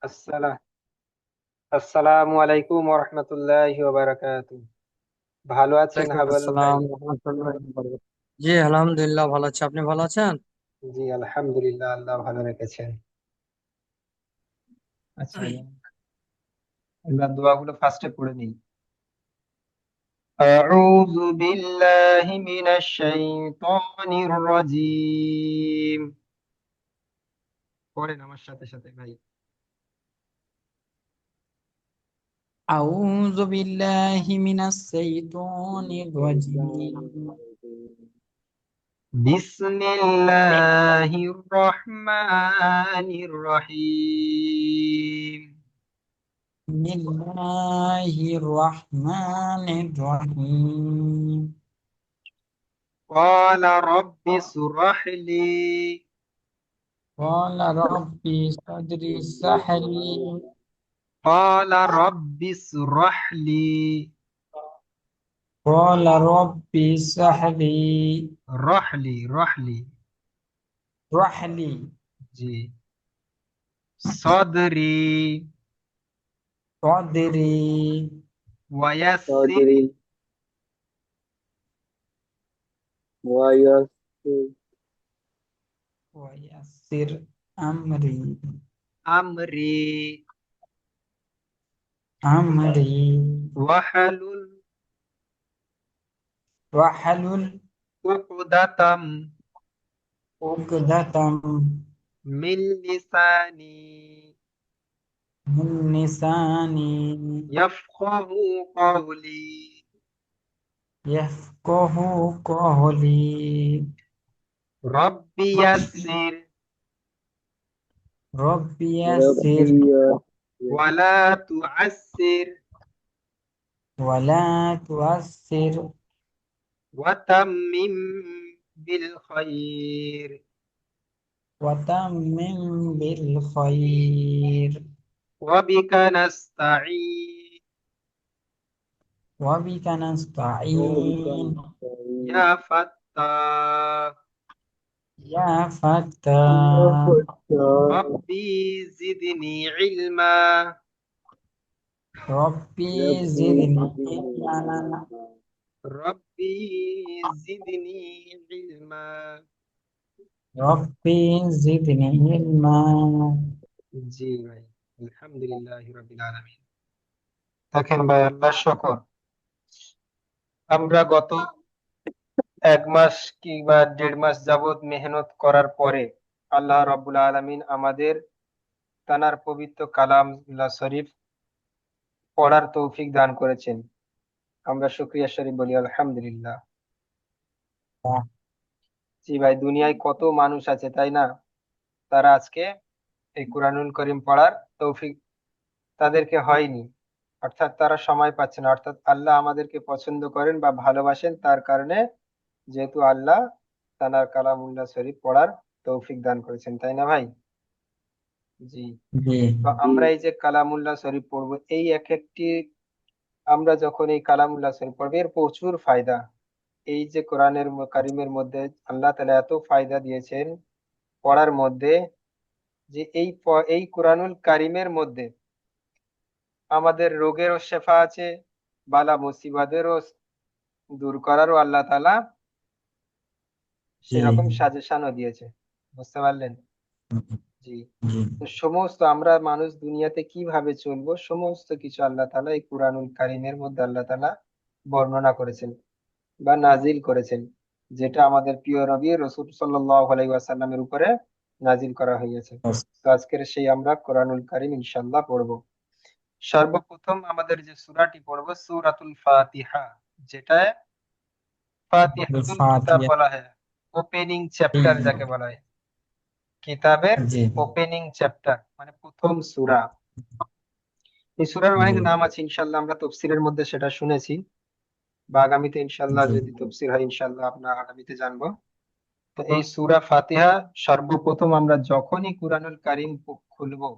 আসসালাম আসসালামু আলাইকুম ওয়া রাহমাতুল্লাহি ওয়া বারাকাতুহু। ভালো আছেন ওয়ালাইকুম হাবল ভাই? আসসালাম রহমতুল্লাহ বরকাতুহু। জি আলহামদুলিল্লাহ ভালো আছি, আপনি ভালো আছেন? জি আলহামদুলিল্লাহ, আল্লাহ ভালো রেখেছেন। আচ্ছা, আমরা দোয়াগুলো ফার্স্টে পড়ে নিই। আউযু বিল্লাহি মিনাশ শাইতানির রাজীম। পড়েন আমার সাথে সাথে ভাই। أعوذ بالله من الشيطان الرجيم. বিসমিল্লাহির রহমানির রহিম। بسم الله الرحمن الرحيم. قال رب اشرح لي قال ربي صدري اشرح لي. قال رب اشرح لي قال ربي اشرح لي. رح لي اشرح لي জি صدري صدري ويسر ويسر ويسر أمري أمري أمري واحلل واحلل عقدة عقدة من لساني من لساني يفقه قولي. يفقه قولي. رب يسر ربي يسر ولا تعسر ولا تؤثر وتمم بالخير. وتمم بالخير. وبك نستعين وبك نستعين يا فتاح. يا فتاح. ربي زدني علما. ربي زدني علما. ربي زدني علما ربي زدني علما. জি ভাই, আলহামদুলিল্লাহ রাব্বিল আলামিন। দেখেন ভাই, আল্লাহ শকর, আমরা গত 1 মাস কিংবা 1.5 মাস যাবত মেহনত করার পরে আল্লাহ রাব্বুল আলামিন আমাদের তানার পবিত্র কালামুল্লাহ শরীফ পড়ার তৌফিক দান করেছেন। আমরা শুকরিয়া শরীফ বলি আলহামদুলিল্লাহ। জি ভাই, দুনিয়ায় কত মানুষ আছে তাই না, তারা আজকে এই কুরআনুল করিম পড়ার তৌফিক তাদেরকে হয়নি, অর্থাৎ তারা সময় পাচ্ছে না। অর্থাৎ আল্লাহ আমাদেরকে পছন্দ করেন বা ভালোবাসেন, তার কারণে যেহেতু আল্লাহ তানার কালামুল্লাহ শরীফ পড়ার তৌফিক দান করেছেন, তাই না ভাই? জি। জি তো আমরা এই যে কালামুল্লাহ শরীফ পড়বো, এই এক একটি, আমরা যখন এই কালামুল্লাহ শরীফ পড়বো এর প্রচুর ফায়দা। এই যে কোরআনের কারিমের মধ্যে আল্লাহ তাআলা এত ফায়দা দিয়েছেন পড়ার মধ্যে, যে এই কোরআনুল কারিমের মধ্যে আমাদের রোগেরও শেফা আছে, বালা মুসিবাদেরও দূর করারও আল্লাহ তাআলা জি সেরকম সাজেশনও দিয়েছে। বুঝতে পারলেন? জি। জি তো সমস্ত আমরা মানুষ দুনিয়াতে কিভাবে চলবো সমস্ত কিছু আল্লাহ তাআলা এই কুরআনুল কারীমের মধ্যে আল্লাহ তাআলা বর্ণনা করেছেন বা নাজিল করেছেন, যেটা আমাদের প্রিয় নবী রাসূল সাল্লাল্লাহু আলাইহি ওয়াসাল্লামের উপরে নাজিল করা হয়েছে। তো আজকের সেই আমরা কোরআনুল কারীম ইনশাআল্লাহ পড়বো। সর্বপ্রথম আমাদের যে সূরাটি পড়বো সূরাতুল ফাতিহা, যেটা ফাতিহাতুল কিতাব ফাতিহা। বলা হয়, ওপেনিং জি চ্যাপ্টার যাকে বলা হয়। কিতাবের জি ওপেনিং চ্যাপ্টার মানে প্রথম সূরা। এই সূরার অনেক নাম আছে, ইনশাআল্লাহ আমরা তাফসীরের মধ্যে সেটা শুনেছি, বা আগামীতে ইনশাআল্লাহ জি যদি তাফসীর হয় ইনশাআল্লাহ আমরা আগামীতে জানবো। তো এই সূরা ফাতিহা সর্বপ্রথম আমরা যখনই কুরআনুল কারীম খুলবো,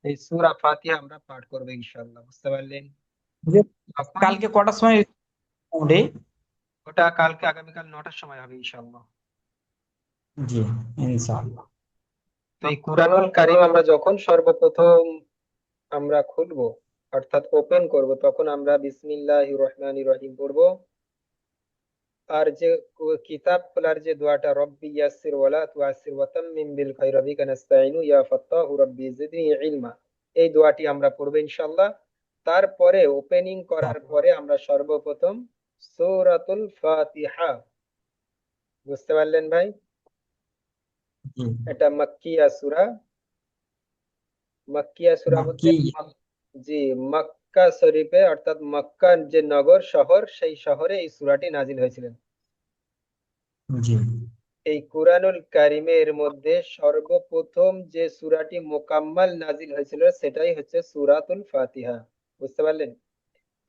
এই সূরা ফাতিহা আমরা পাঠ করবো ইনশাআল্লাহ। বুঝতে পারলেন? জি। যখনই কালকে কটার সময় মোটামুটি? ওটা কালকে আগামীকাল 9টার সময় হবে ইনশাআল্লাহ। জি ইনশাআল্লাহ। তো এই কুরআনুল কারীম আমরা যখন সর্বপ্রথম আমরা খুলবো, অর্থাৎ ওপেন করব, তখন আমরা বিসমিল্লাহির রহমানির রহিম পড়বো। আর যে কিতাব খোলার যে দোয়াটা, রব্বি ইয়াসসির ওয়ালা তুআসসির ওয়া তাম্মিম বিল খায়রি বিকা নাস্তাইনু ইয়া ফাত্তাহু রব্বি জিদনি ইলমা, এই দোয়াটি আমরা পড়বো ইনশাআল্লাহ। তারপরে ওপেনিং করার পরে আমরা সর্বপ্রথম সূরাতুল ফাতিহা, বুঝতে পারলেন ভাই? জি। এটা মাক্কিয়া সূরা। মাক্কিয়া সূরা বলতে বাকি। জি, মক্কা শরীফে অর্থাৎ মক্কা যে নগর শহর, সেই শহরে এই সূরাটি নাজিল হয়েছিলেন। জি। এই কুরআনুল কারিমের মধ্যে সর্বপ্রথম যে সূরাটি মোকাম্মাল নাজিল হয়েছিল সেটাই হচ্ছে সূরাতুল ফাতিহা, বুঝতে পারলেন?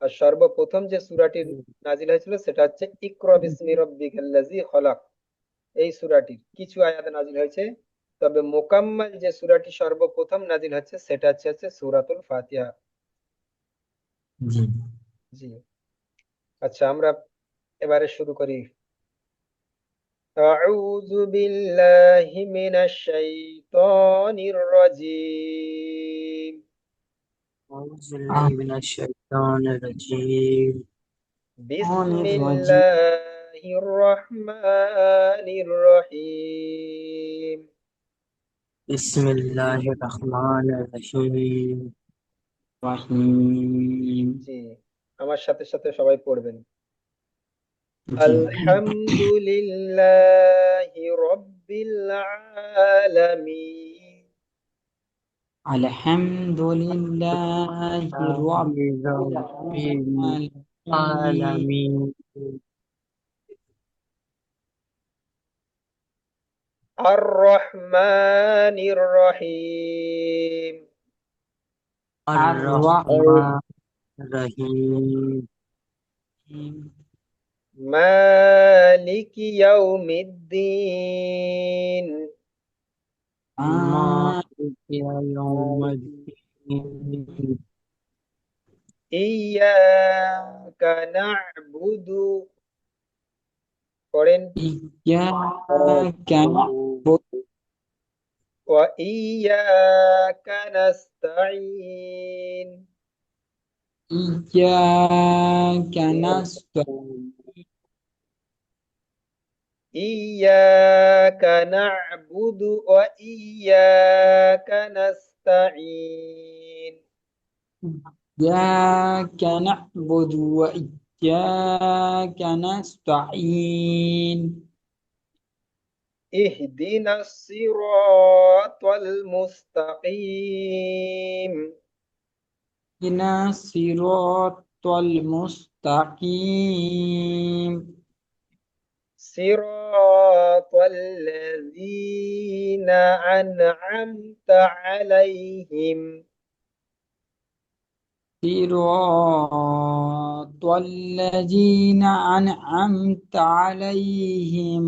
আর সর্বপ্রথম যে সূরাটি নাজিল হয়েছিল সেটা হচ্ছে ইকরা বিসমি রাব্বিকাল্লাযী খলাক। এই সূরাটির কিছু আয়াত নাজিল হয়েছে, তবে মোকাম্মাল যে সূরাটি সর্বপ্রথম নাজিল হচ্ছে সেটা হচ্ছে সূরাতুল ফাতিহা। জি। জি। আচ্ছা, আমরা এবারে শুরু করি। أعوذ بالله من الشيطان الرجيم. أعوذ بالله من الشيطان الرجيم. بسم الله الرحمن الرحيم. بسم الله الرحمن الرحيم. رحيم. জি, আমার সাথে সাথে সবাই পড়বেন। জি। আলহামদুলিল্লাহি রাব্বিল আলামিন। الحمد لله رب العالمين. আর রহমানির রহিম। الرحمن الرحيم. মালিকি ইয়াউমিদ্দিন। مالك يوم الدين. ইয়াকা না'বুদু, পড়েন, إياك نعبد ওয়া ইয়াকা নাস্তাঈন। إياك نستعين. ইয়াকা না'বুদু ওয়া ইয়াকা নাস্তাঈন। إياك نعبد وإياك نستعين. ইহদিনাস সিরাতাল মুস্তাকিম। اهدنا الصراط المستقيم. সিরাতাল লাযীনা আন'আমতা আলাইহিম। صراط الذين أنعمت عليهم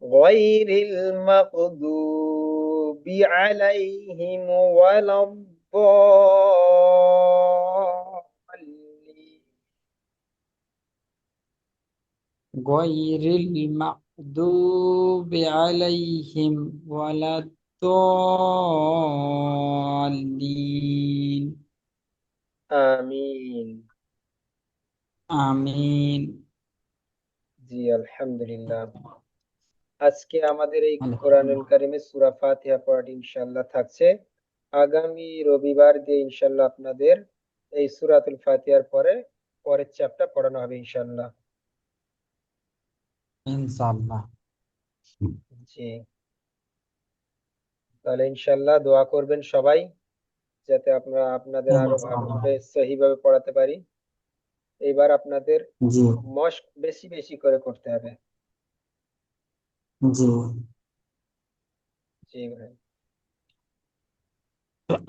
غير المغضوب عليهم ولا الضالين. غير المغضوب عليهم ولا الضالين. আমিন। آمين. জি, আলহামদুলিল্লাহ। আজকে আমাদের এই কোরআনুল الحمد কারিমের সূরা ফাতিহা পড়াটি ইনশাআল্লাহ থাকছে। আগামী রবিবার দিয়ে ইনশাআল্লাহ আপনাদের এই সূরাতুল ফাতিহার পরে পরের চ্যাপ্টার পড়ানো হবে ইনশাআল্লাহ। إن شاء الله. জি, তাহলে ইনশাআল্লাহ দোয়া করবেন সবাই, যাতে আপনারা আপনাদের إن আরো شاء ভালোভাবে الله. সহিভাবে পড়াতে পারি। এবার আপনাদের জি। মস্ক বেশি বেশি করে করতে হবে। জি। জি ভাই।